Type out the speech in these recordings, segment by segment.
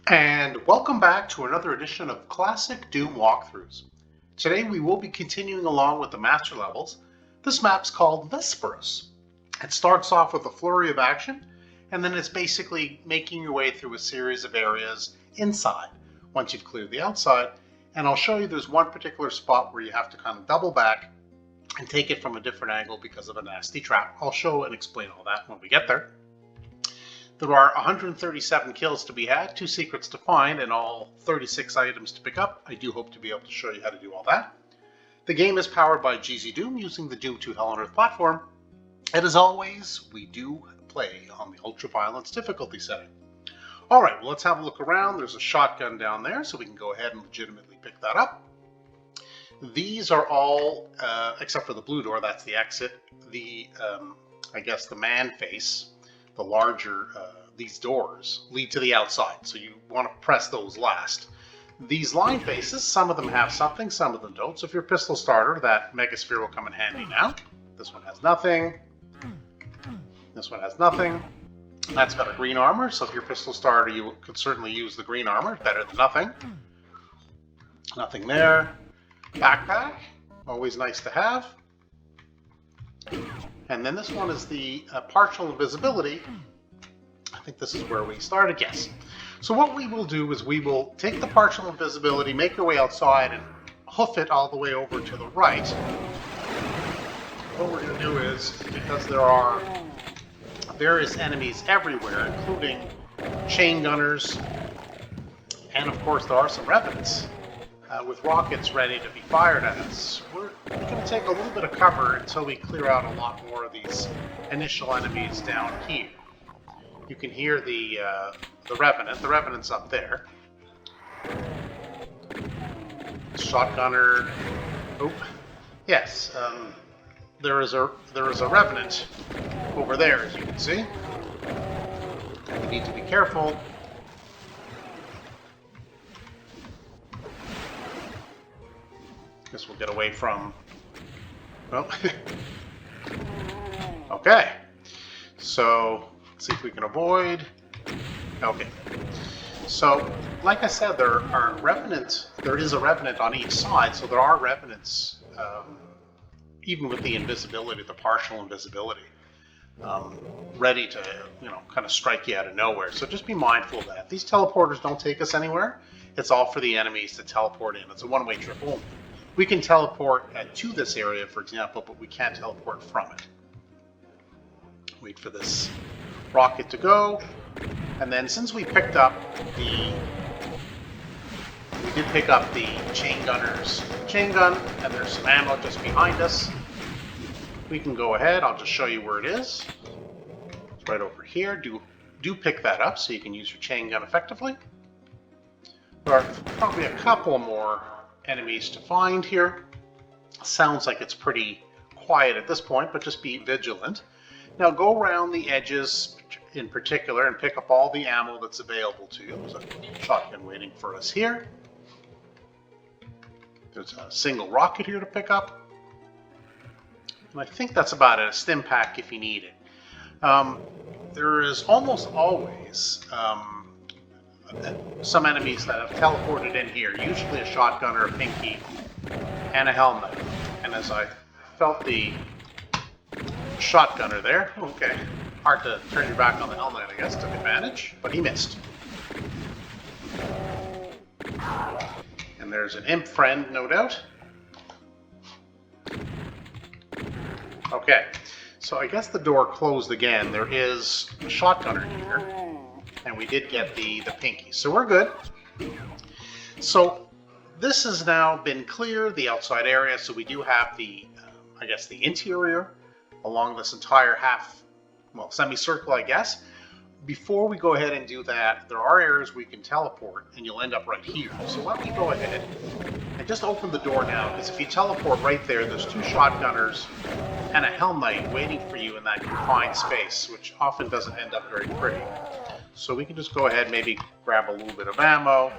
And welcome back to another edition of Classic Doom Walkthroughs. Today we will be continuing along with the master levels. This map's called Vesperas. It starts off with a flurry of action, and then it's basically making your way through a series of areas inside once you've cleared the outside. And I'll show you there's one particular spot where you have to kind of double back and take it from a different angle because of a nasty trap. I'll show and explain all that when we get there. There are 137 kills to be had, 2 secrets to find, and all 36 items to pick up. I do hope to be able to show you how to do all that. The game is powered by GZDoom using the Doom 2 Hell on Earth platform. And as always, we do play on the Ultra Violence difficulty setting. Alright, well, let's have a look around. There's a shotgun down there, so we can go ahead and legitimately pick that up. These are all, except for the blue door, that's the exit, I guess the man face. The larger, these doors lead to the outside, so you want to press those last. These line faces, some of them have something, some of them don't. So if you're a pistol starter, that Megasphere will come in handy now. This one has nothing. This one has nothing. That's got a green armor, so if you're a pistol starter, you could certainly use the green armor. Better than nothing. Nothing there. Backpack, always nice to have. And then this one is the partial invisibility. I think this is where we started, yes. So what we will do is we will take the partial invisibility, make our way outside, and hoof it all the way over to the right. What we're going to do is, because there are various enemies everywhere, including chain gunners, and of course there are some revenants with rockets ready to be fired at us. We're going to take a little bit of cover until we clear out a lot more of these initial enemies down here. You can hear the Revenant. The Revenant's up there. Shotgunner. Oh, yes. There is a Revenant over there, as you can see. We need to be careful. Guess we'll get away from, well, okay, so let's see if we can avoid, okay, so like I said, there is a Revenant on each side, so there are Revenants, even with the invisibility, the partial invisibility, ready to, kind of strike you out of nowhere, so just be mindful of that. These teleporters don't take us anywhere. It's all for the enemies to teleport in. It's a one-way trip only. We can teleport to this area, for example, but we can't teleport from it. Wait for this rocket to go. And then since we picked up we did pick up the chain gunner's chain gun, and there's some ammo just behind us. We can go ahead. I'll just show you where it is. It's right over here. Do pick that up so you can use your chain gun effectively. There are probably a couple more enemies to find here. Sounds like it's pretty quiet at this point, but just be vigilant. Now go around the edges in particular and pick up all the ammo that's available to you. There's a shotgun waiting for us here. There's a single rocket here to pick up. And I think that's about it. A stim pack if you need it. There is almost always some enemies that have teleported in here, usually a shotgunner, a pinky, and a helmet. And as I felt the shotgunner there, okay, hard to turn your back on the helmet, I guess, took advantage, but he missed. And there's an imp friend, no doubt. Okay, so I guess the door closed again. There is a shotgunner here. And we did get the pinky, so we're good. So this has now been cleared, the outside area, so we do have the, I guess, the interior along this entire semicircle, I guess. Before we go ahead and do that, there are areas we can teleport, and you'll end up right here. So why don't we go ahead and just open the door now, because if you teleport right there, there's 2 shotgunners and a Hell Knight waiting for you in that confined space, which often doesn't end up very pretty. So we can just go ahead and maybe grab a little bit of ammo.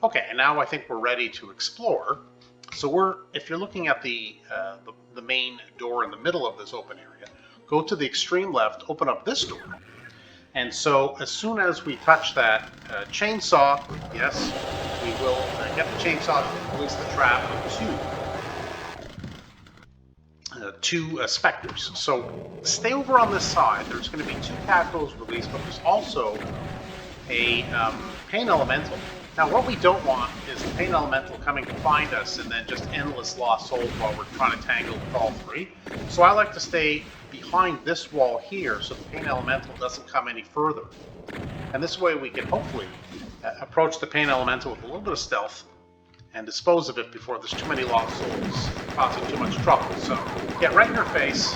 Okay, and now I think we're ready to explore. So if you're looking at the main door in the middle of this open area, go to the extreme left, open up this door, And so as soon as we touch that chainsaw, yes, we will get the chainsaw to release the trap of two specters. So stay over on this side. There's going to be 2 tadpoles released, but there's also a pain elemental. Now what we don't want is the pain elemental coming to find us and then just endless lost souls while we're trying to tangle with all 3. So I like to stay behind this wall here so the pain elemental doesn't come any further. And this way we can hopefully approach the pain elemental with a little bit of stealth and dispose of it before there's too many lost souls causing too much trouble. So get right in her face.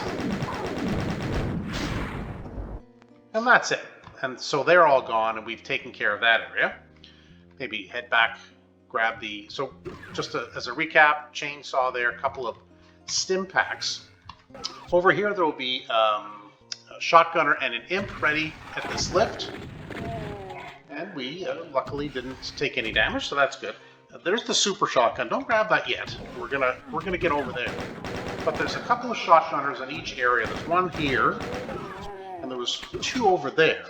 And that's it. And so they're all gone and we've taken care of that area. Maybe head back, grab the... So just as a recap, chainsaw there, a couple of stim packs. Over here there will be a shotgunner and an imp ready at this lift. And we luckily didn't take any damage, so that's good. There's the super shotgun. Don't grab that yet. We're gonna get over there. But there's a couple of shotgunners in each area. There's one here, and there was 2 over there.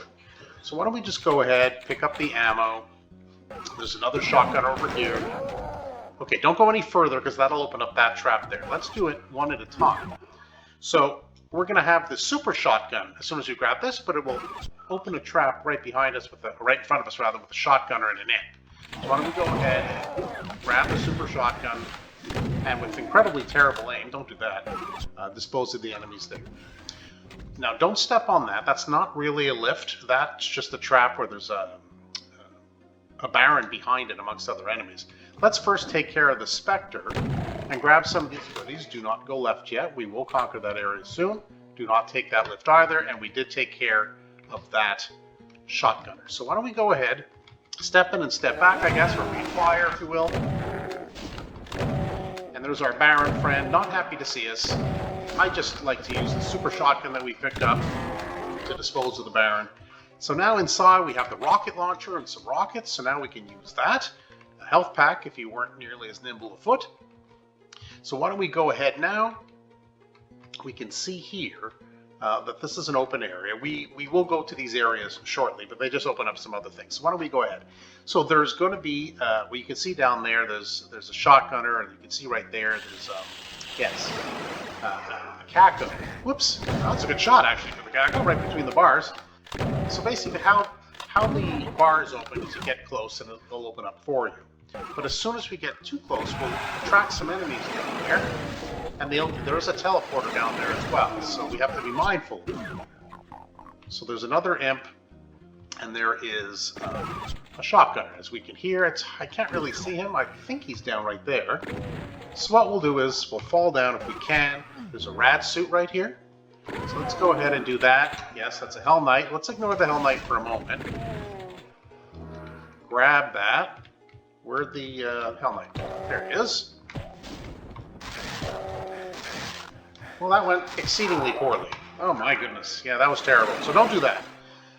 So why don't we just go ahead, pick up the ammo. There's another shotgun over here. Okay, don't go any further because that'll open up that trap there. Let's do it one at a time. So we're going to have the super shotgun as soon as we grab this, but it will open a trap right behind us, right in front of us rather, with a shotgunner and an imp. So why don't we go ahead and grab the super shotgun and with incredibly terrible aim, don't do that, dispose of the enemies there. Now don't step on that. That's not really a lift. That's just a trap where there's a Baron behind it amongst other enemies. Let's first take care of the Spectre and grab some of these goodies. Do not go left yet. We will conquer that area soon. Do not take that lift either, and we did take care of that shotgunner. So why don't we go ahead, step in and step back, I guess, or refire, if you will. And there's our Baron friend, not happy to see us. I just like to use the super shotgun that we picked up to dispose of the Baron. So now inside we have the rocket launcher and some rockets, so now we can use that. A health pack if you weren't nearly as nimble of foot. So why don't we go ahead now? We can see here that this is an open area. We will go to these areas shortly, but they just open up some other things. So why don't we go ahead? So there's going to be, well, you can see down there, there's a shotgunner, and you can see right there, there's, yes, a Kako. Whoops, that's a good shot actually for the Kako, right between the bars. So basically how the bars open is you get close and they'll open up for you. But as soon as we get too close, we'll attract some enemies down there. And there's a teleporter down there as well, so we have to be mindful. So there's another imp, and there is a shotgunner. As we can hear, I can't really see him. I think he's down right there. So what we'll do is we'll fall down if we can. There's a rad suit right here. So let's go ahead and do that. Yes, that's a Hell Knight. Let's ignore the Hell Knight for a moment. Grab that. Where'd the Hell Knight go? There he is. Well, that went exceedingly poorly. Oh my goodness. Yeah, that was terrible. So don't do that.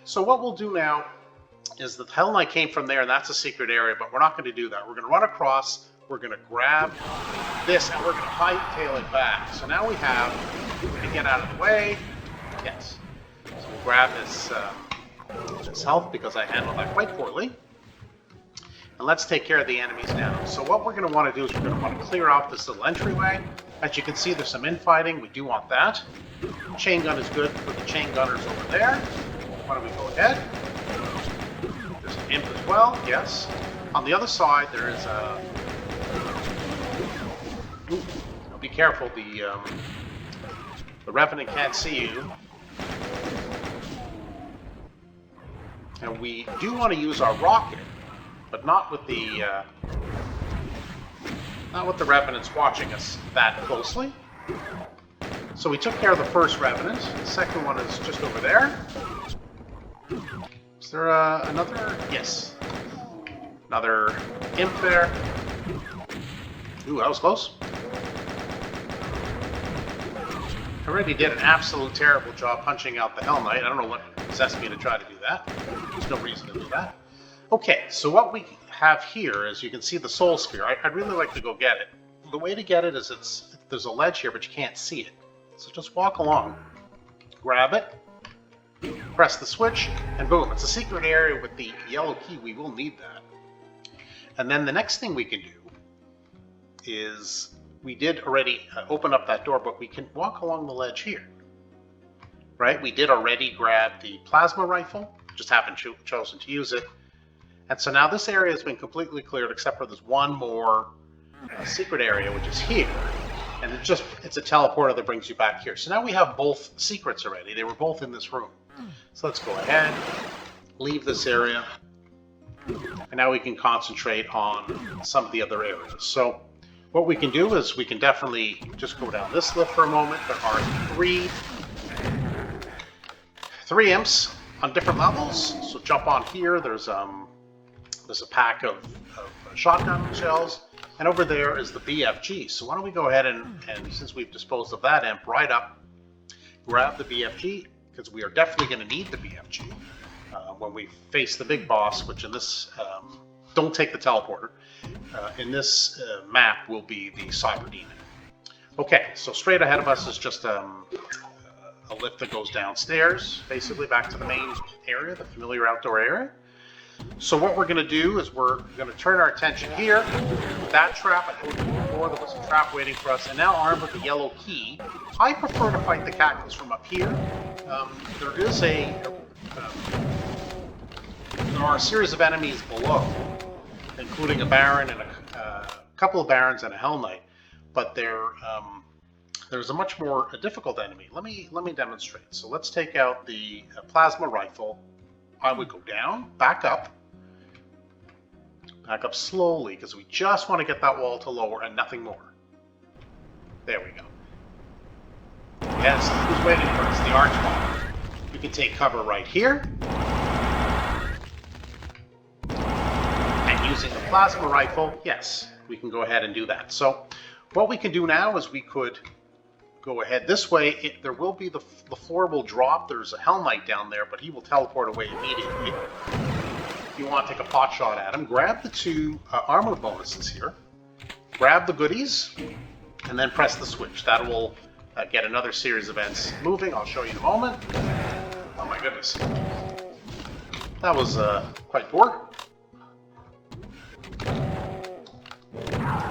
So what we'll do now is the Hell Knight came from there, and that's a secret area, but we're not going to do that. We're going to run across, we're going to grab this, and we're going to hightail it back. So now we have, we're going to get out of the way. Yes. So we'll grab this health because I handled that quite poorly. And let's take care of the enemies now. So what we're going to want to do is we're going to want to clear out this little entryway. As you can see, there's some infighting. We do want that. Chain gun is good for the chain gunners over there. Why don't we go ahead? There's an imp as well. Yes. On the other side, there is a... Ooh, be careful. The Revenant can't see you. And we do want to use our rocket, but not with the Revenants watching us that closely. So we took care of the first Revenant. The second one is just over there. Is there another? Yes. Another imp there. Ooh, that was close. I already did an absolute terrible job punching out the Hell Knight. I don't know what possessed me to try to do that. There's no reason to do that. Okay, so what we have here is you can see the Soul Sphere. I'd really like to go get it. The way to get it is there's a ledge here, but you can't see it. So just walk along, grab it, press the switch, and boom, it's a secret area with the yellow key. We will need that. And then the next thing we can do is, we did already open up that door, but we can walk along the ledge here. Right? We did already grab the plasma rifle, just haven't chosen to use it. And so now this area has been completely cleared except for this one more secret area, which is here. And it's a teleporter that brings you back here. So now we have both secrets already. They were both in this room. So let's go ahead, leave this area, and now we can concentrate on some of the other areas. So what we can do is we can definitely just go down this lift for a moment. There are three imps on different levels. So jump on here. There's a pack of shotgun shells. And over there is the BFG. So why don't we go ahead and since we've disposed of that imp, right up, grab the BFG, because we are definitely going to need the BFG when we face the big boss, which in this, don't take the teleporter, in this map will be the Cyber Demon. Okay, so straight ahead of us is just a lift that goes downstairs, basically back to the main area, the familiar outdoor area. So what we're going to do is we're going to turn our attention here. That trap, I told you before, there was a trap waiting for us, and now armed with the yellow key, I prefer to fight the cactus from up here. There are a series of enemies below, including a Baron and a couple of Barons and a Hell Knight, but there's a much more difficult enemy. Let me demonstrate. So let's take out the plasma rifle. I would go down, back up slowly, because we just want to get that wall to lower and nothing more. There we go. Yes, who's waiting for us? The Archbomb. We can take cover right here. And using the plasma rifle, yes, we can go ahead and do that. So what we can do now is we could go ahead this way. There will be the floor will drop. There's a Hell Knight down there, but he will teleport away immediately. If you want to take a pot shot at him, grab the two armor bonuses here, grab the goodies, and then press the switch. That will get another series of events moving. I'll show you in a moment. Oh my goodness. That was quite poor.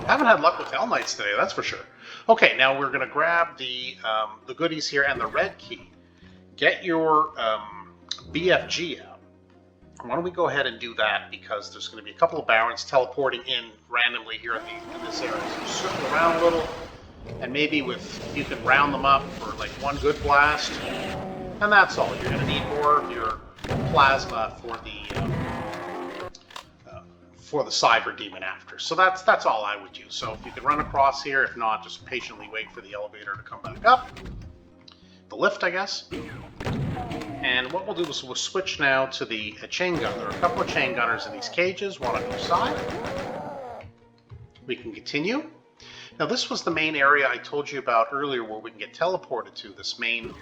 Haven't had luck with Hell Knights today, that's for sure. Okay, now we're going to grab the goodies here and the red key. Get your BFG out. Why don't we go ahead and do that, because there's going to be a couple of Barons teleporting in randomly here in this area. So circle around a little, and maybe you can round them up for like one good blast, and that's all. You're going to need more of your plasma for the Cyber Demon after. So that's all I would use. So if you can run across here, if not, just patiently wait for the elevator to come back up. The lift, I guess. And what we'll do is we'll switch now to the chain gun. There are a couple of chain gunners in these cages, one on each side. We can continue. Now this was the main area I told you about earlier, where we can get teleported to, this main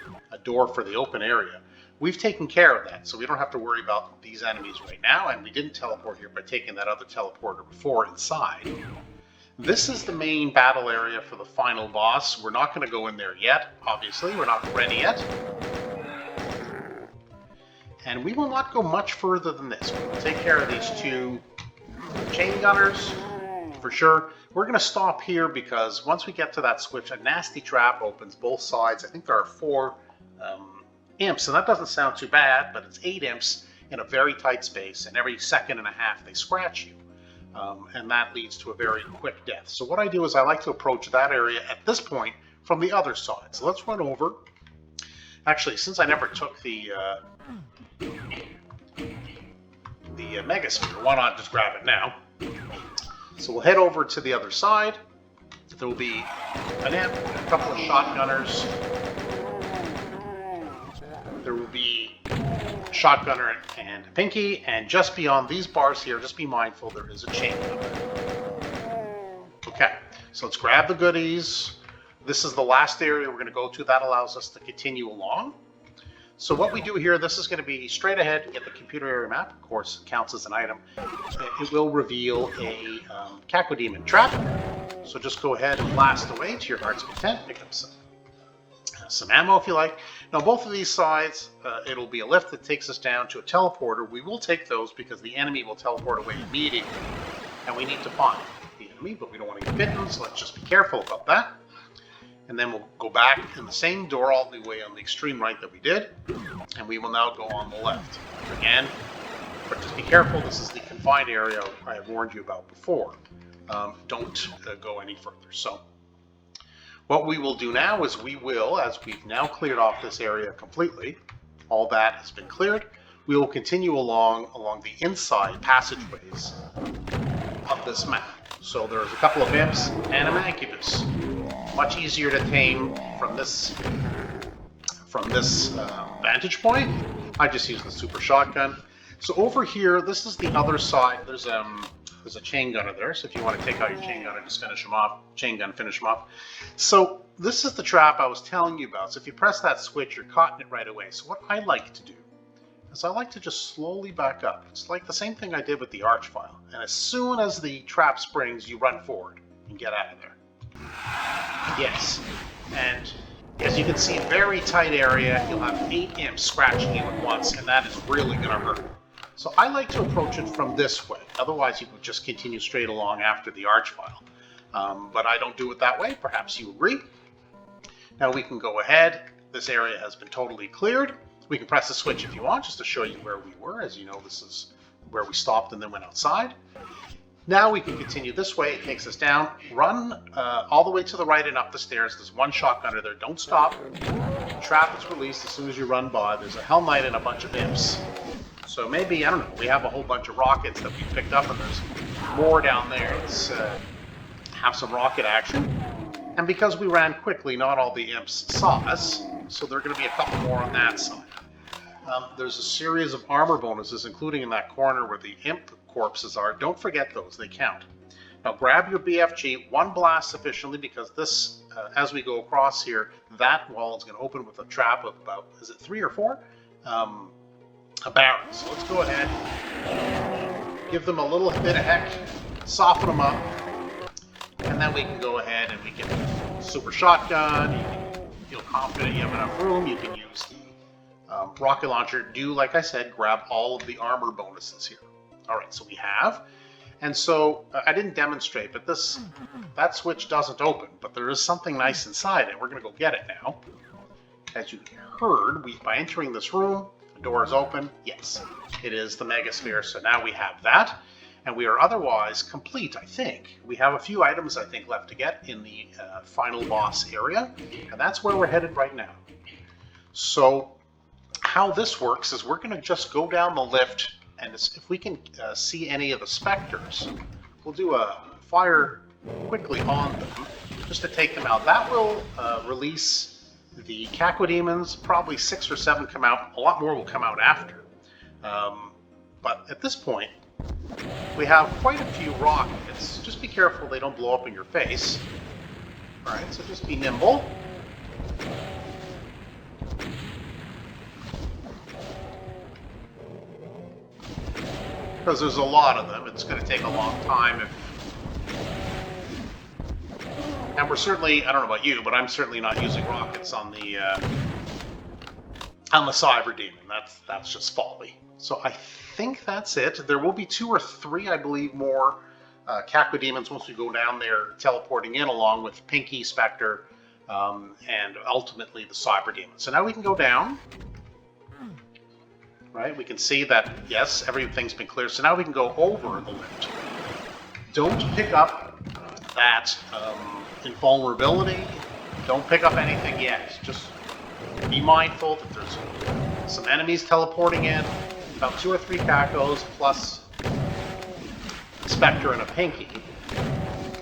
door for the open area. We've taken care of that, so we don't have to worry about these enemies right now, and we didn't teleport here by taking that other teleporter before inside. This is the main battle area for the final boss. We're not going to go in there yet, obviously. We're not ready yet. And we will not go much further than this. We will take care of these two chain gunners, for sure. We're going to stop here because once we get to that switch, a nasty trap opens both sides. I think there are 4 imps, and that doesn't sound too bad, but it's 8 imps in a very tight space, and every second and a half they scratch you. And that leads to a very quick death. So what I do is I like to approach that area at this point from the other side. So let's run over. Actually, since I never took the Megasphere, why not just grab it now? So we'll head over to the other side. There will be an imp, a couple of shotgunners. There will be a shotgunner and a pinky, and just beyond these bars here, just be mindful, there is a chain gunner. Okay, so let's grab the goodies. This is the last area we're going to go to. That allows us to continue along. So what we do here, this is going to be straight ahead to get the computer area map. Of course, it counts as an item. It will reveal a Cacodemon trap. So just go ahead and blast away to your heart's content. Pick up some some ammo if you like. Now both of these sides, it'll be a lift that takes us down to a teleporter. We will take those because the enemy will teleport away immediately. And we need to find the enemy, but we don't want to get bitten, so let's just be careful about that. And then we'll go back in the same door all the way on the extreme right that we did. And we will now go on the left. Again, but just be careful, this is the confined area I have warned you about before. Don't go any further. So what we will do now is we will, as we've now cleared off this area completely, all that has been cleared, we will continue along the inside passageways of this map. So there's a couple of imps and a mancubus. Much easier to tame from this vantage point. I just use the super shotgun. So over here, this is the other side. There's a chain gunner there. So if you want to take out your chain gunner, just finish him off. Chain gun, finish him off. So this is the trap I was telling you about. So if you press that switch, you're caught in it right away. So what I like to do is I like to just slowly back up. It's like the same thing I did with the arch file. And as soon as the trap springs, you run forward and get out of there. Yes, and as you can see, very tight area. You'll have 8 imps scratching you at once, and that is really going to hurt. So I like to approach it from this way. Otherwise, you would just continue straight along after the arch file. But I don't do it that way. Perhaps you agree. Now we can go ahead. This area has been totally cleared. We can press the switch if you want, just to show you where we were. As you know, this is where we stopped and then went outside. Now we can continue this way. It takes us down. Run all the way to the right and up the stairs. There's one shotgunner there. Don't stop. Trap is released as soon as you run by. There's a Hell Knight and a bunch of imps. So maybe, I don't know, we have a whole bunch of rockets that we picked up, and there's more down there. Let's have some rocket action. And because we ran quickly, not all the imps saw us, so there are going to be a couple more on that side. There's a series of armor bonuses, including in that corner where the imp corpses are. Don't forget those, they count. Now grab your BFG, one blast sufficiently, because this, as we go across here, that wall is going to open with a trap of about, is it 3 or 4? A barrel. So let's go ahead, give them a little bit of heck, soften them up, and then we can go ahead and we can super shotgun. You can feel confident you have enough room. You can use the rocket launcher. Do, like I said, grab all of the armor bonuses here. Alright, so we have, and so I didn't demonstrate, but that switch doesn't open, but there is something nice inside it. We're going to go get it now. As you heard, by entering this room, the door is open. Yes, it is the Megasphere, so now we have that, and we are otherwise complete, I think. We have a few items, I think, left to get in the final boss area, and that's where we're headed right now. So how this works is we're going to just go down the lift, and if we can see any of the specters, we'll do a fire quickly on them just to take them out. That will release the Cacodemons. Probably 6 or 7 come out. A lot more will come out after. But at this point, we have quite a few rockets. Just be careful they don't blow up in your face. Alright, so just be nimble. Because there's a lot of them, it's going to take a long time. And we're certainly, I don't know about you, but I'm certainly not using rockets on the Cyber Demon. That's just folly. So I think that's it. There will be 2 or 3, I believe, more Cacodemons once we go down there, teleporting in along with Pinky, Spectre, and ultimately the Cyber Demon. So now we can go down. Right, we can see that, yes, everything's been clear. So now we can go over the lift. Don't pick up that invulnerability. Don't pick up anything yet. Just be mindful that there's some enemies teleporting in. About 2 or 3 Cacos, plus a Spectre and a Pinky.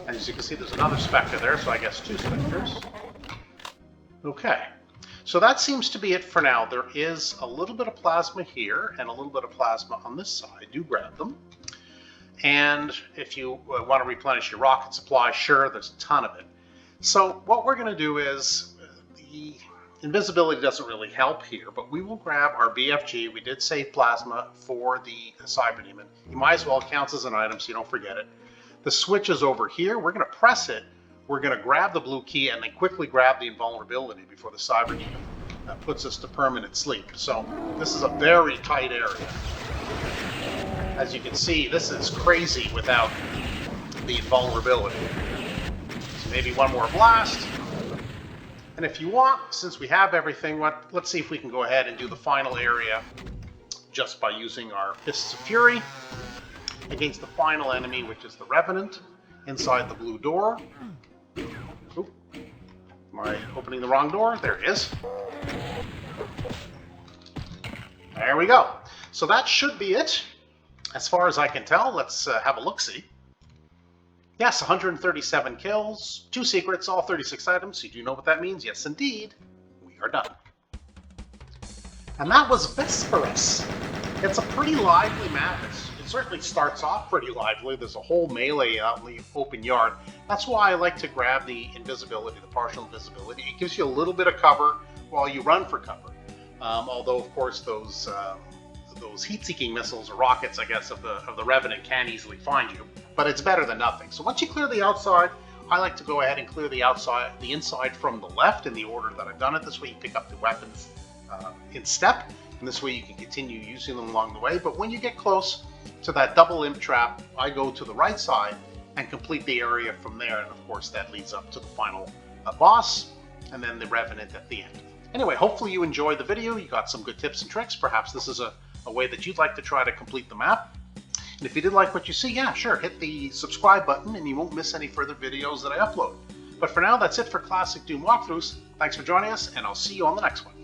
And as you can see, there's another Spectre there, so I guess 2 Spectres. Okay. So that seems to be it for now. There is a little bit of plasma here and a little bit of plasma on this side. Do grab them. And if you want to replenish your rocket supply, sure, there's a ton of it. So what we're going to do is, the invisibility doesn't really help here, but we will grab our BFG. We did save plasma for the Cyber Demon. You might as well, it counts as an item so you don't forget it. The switch is over here. We're going to press it we're going to grab the blue key and then quickly grab the invulnerability before the cyber demon puts us to permanent sleep. So this is a very tight area. As you can see, this is crazy without the invulnerability. So maybe one more blast. And if you want, since we have everything, let's see if we can go ahead and do the final area just by using our Fists of Fury against the final enemy, which is the Revenant, inside the blue door. Oop. Am I opening the wrong door? There it is. There we go. So that should be it. As far as I can tell, let's have a look-see. Yes, 137 kills, 2 secrets, all 36 items. You do know what that means? Yes, indeed. We are done. And that was Vesperas. It's a pretty lively map. It certainly starts off pretty lively. There's a whole melee out in the open yard. That's why I like to grab the invisibility, the partial invisibility. It gives you a little bit of cover while you run for cover. Although, of course, those heat-seeking missiles or rockets, I guess, of the Revenant can easily find you. But it's better than nothing. So once you clear the outside, I like to go ahead and clear the inside from the left in the order that I've done it. This way you pick up the weapons in step, and this way you can continue using them along the way. But when you get close to that double imp trap, I go to the right side and complete the area from there. And of course that leads up to the final boss, and then the Revenant at the end. Anyway, hopefully you enjoyed the video. You got some good tips and tricks. Perhaps this is a way that you'd like to try to complete the map. And if you did like what you see, yeah, sure, hit the subscribe button and you won't miss any further videos that I upload. But for now, that's it for Classic Doom Walkthroughs. Thanks for joining us, and I'll see you on the next one.